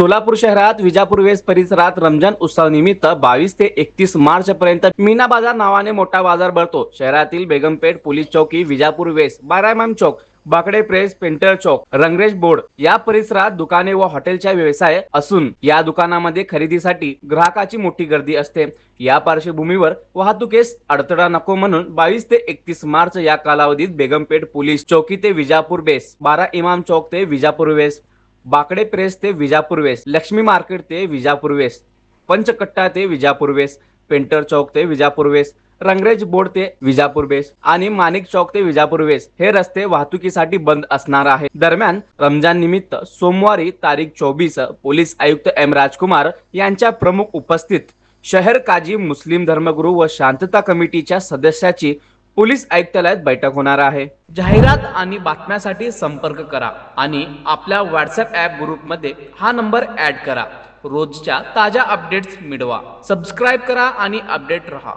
सोलापूर शहरात विजापूर वेस परिसरात रमजान उत्सवानिमित्त 22 ते 31 मार्च पर्यंत मीना बाजार नावाने मोठा बाजार भरतो। शहरातील बेगमपेठ पोलीस चौकी, विजापूर वेस, 12 इमाम चौक, बाकडे प्रेस, पेंटर चौक, रंगरेज बोर्ड या परिसरात दुकाने व हॉटेलचा व्यवसाय असून या दुकानामध्ये खरेदीसाठी ग्राहकाची मोठी गर्दी असते। या पार्श्वभूमीवर वाहतुकीस अडथळा नको म्हणून 22 ते 31 मार्च या कालावधीत बेगमपेठ पोलीस चौकी ते विजापूर बेस, 12 इमाम चौक ते विजापूर वेस, बाकडे प्रेस ते विजापूर वेस, लक्ष्मी मार्केट ते विजापूर वेस, पंचकट्टा ते विजापूर वेस, पेंटर चौक ते विजापूर वेस, रंगरेज बोर्ड ते विजापूर वेस आणि माणिक चौक ते विजापूर वेस हे रस्ते वाहतुकीसाठी बंद असणार आहे। दरम्यान रमजान निमित्त सोमवारी तारीख 24 पोलीस आयुक्त एम राजकुमार यांच्या प्रमुख उपस्थित शहर काजी, मुस्लिम धर्मगुरू व शांतता कमिटीच्या सदस्याची पोलीस आयुक्तालयात बैठक होणार आहे। जाहिरात आणि बातम्यांसाठी संपर्क करा आणि आपल्या व्हॉट्सअप ॲप ग्रुपमध्ये हा नंबर ऍड करा। रोजच्या ताज्या अपडेट्स मिळवा। सबस्क्राइब करा आणि अपडेट रहा।